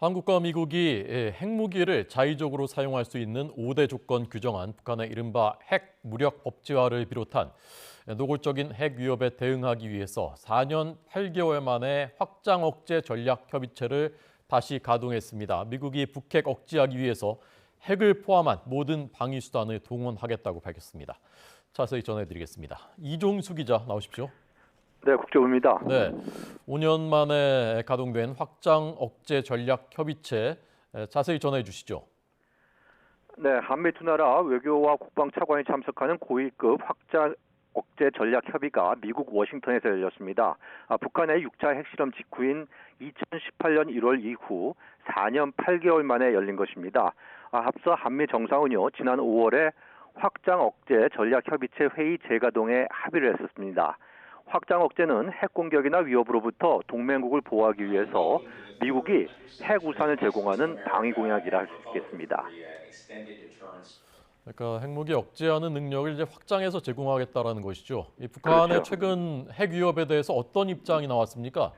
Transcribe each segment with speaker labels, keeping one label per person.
Speaker 1: 한국과 미국이 핵무기를 자의적으로 사용할 수 있는 5대 조건 규정한 북한의 이른바 핵 무력 법제화를 비롯한 노골적인 핵 위협에 대응하기 위해서 4년 8개월 만에 확장 억제 전략 협의체를 다시 가동했습니다. 미국이 북핵 억제하기 위해서 핵을 포함한 모든 방위 수단을 동원하겠다고 밝혔습니다. 자세히 전해드리겠습니다. 이종수 기자 나오십시오.
Speaker 2: 네, 국제부입니다.
Speaker 1: 네, 5년 만에 가동된 확장 억제 전략 협의체 자세히 전해 주시죠.
Speaker 2: 네, 한미 두 나라 외교와 국방 차관이 참석하는 고위급 확장 억제 전략 협의가 미국 워싱턴에서 열렸습니다. 북한의 6차 핵실험 직후인 2018년 1월 이후 4년 8개월 만에 열린 것입니다. 앞서 한미 정상은요, 지난 5월에 확장 억제 전략 협의체 회의 재가동에 합의를 했었습니다. 확장 억제는 핵 공격이나 위협으로부터 동맹국을 보호하기 위해서 미국이 핵 우산을 제공하는 방위 공약이라 할 수 있겠습니다.
Speaker 1: 그러니까 핵무기 억제하는 능력을 이제 확장해서 제공하겠다라는 것이죠. 이 북한의
Speaker 2: 그렇죠.
Speaker 1: 최근 핵 위협에 대해서 어떤 입장이 나왔습니까?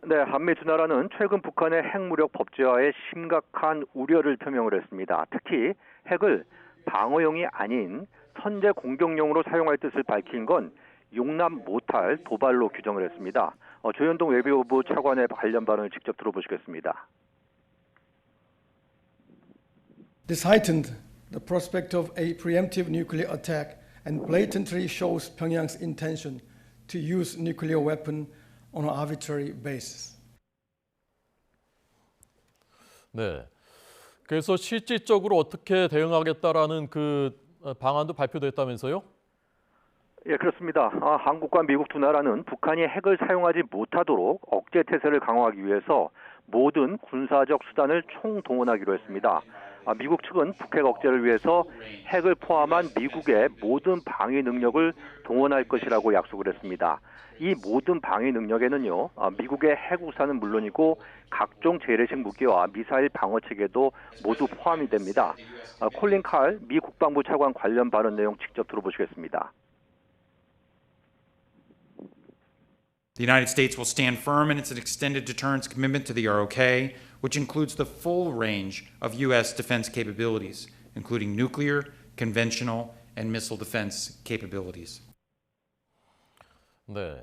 Speaker 2: 네, 한미 두 나라는 최근 북한의 핵무력 법제화에 심각한 우려를 표명을 했습니다. 특히 핵을 방어용이 아닌 선제 공격용으로 사용할 뜻을 밝힌 건 용납 못할 도발로 규정을 했습니다. 조현동 외교부 차관의 관련 발언을 직접 들어보시겠습니다.
Speaker 3: This heightened the prospect of a preemptive nuclear attack and blatantly shows Pyongyang's intention to use nuclear weapon on an arbitrary basis.
Speaker 1: 네. 그래서 실질적으로 어떻게 대응하겠다라는 그 방안도 발표됐다면서요?
Speaker 2: 예, 그렇습니다. 한국과 미국 두 나라는 북한이 핵을 사용하지 못하도록 억제 태세를 강화하기 위해서 모든 군사적 수단을 총동원하기로 했습니다. 미국 측은 북핵 억제를 위해서 핵을 포함한 미국의 모든 방위 능력을 동원할 것이라고 약속을 했습니다. 이 모든 방위 능력에는요, 미국의 핵 우산은 물론이고 각종 재래식 무기와 미사일 방어 체계도 모두 포함이 됩니다. 콜린 칼 미 국방부 차관 관련 발언 내용 직접 들어보시겠습니다.
Speaker 4: The United States will stand firm in its extended deterrence commitment to the ROK, which includes the full range of U.S. defense capabilities, including nuclear, conventional, and missile defense capabilities.
Speaker 1: 네,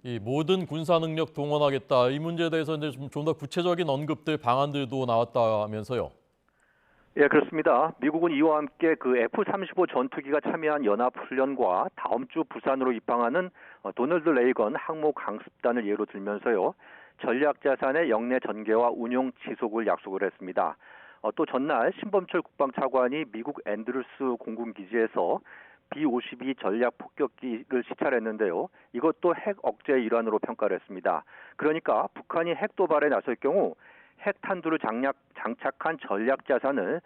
Speaker 1: 이 모든 군사 능력 동원하겠다 이 문제에 대해서 이제 좀 더 구체적인 언급들 방안들도 나왔다면서요.
Speaker 2: 예, 그렇습니다. 미국은 이와 함께 그 F-35 전투기가 참여한 연합훈련과 다음 주 부산으로 입항하는 도널드 레이건 항모 강습단을 예로 들면서요, 전략자산의 영내 전개와 운용 지속을 약속을 했습니다. 또 전날 신범철 국방차관이 미국 앤드루스 공군기지에서 B-52 전략 폭격기를 시찰했는데요. 이것도 핵 억제의 일환으로 평가를 했습니다. 그러니까 북한이 핵 도발에 나설 경우 핵 탄두를 장착한 전략 자산을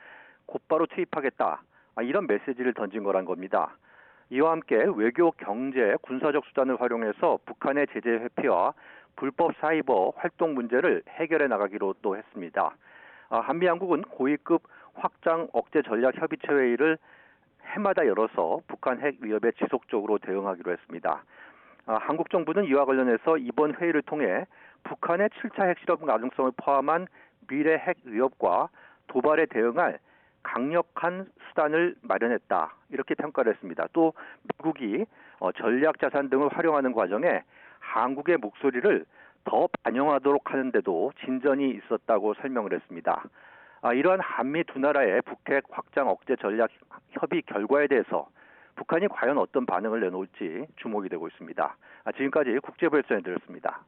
Speaker 2: 곧바로 투입하겠다. 이런 메시지를 던진 거란 겁니다. 이와 함께 외교, 경제, 군사적 수단을 활용해서 북한의 제재 회피와 불법 사이버 활동 문제를 해결해 나가기로 또 했습니다. 한미 양국은 고위급 확장 억제 전략 협의체 회의를 해마다 열어서 북한 핵 위협에 지속적으로 대응하기로 했습니다. 한국 정부는 이와 관련해서 이번 회의를 통해 북한의 7차 핵실험 가능성을 포함한 미래 핵 위협과 도발에 대응할 강력한 수단을 마련했다. 이렇게 평가를 했습니다. 또 미국이 전략 자산 등을 활용하는 과정에 한국의 목소리를 더 반영하도록 하는데도 진전이 있었다고 설명을 했습니다. 이러한 한미 두 나라의 북핵 확장 억제 전략 협의 결과에 대해서 북한이 과연 어떤 반응을 내놓을지 주목이 되고 있습니다. 지금까지 국제부에서 전해드렸습니다.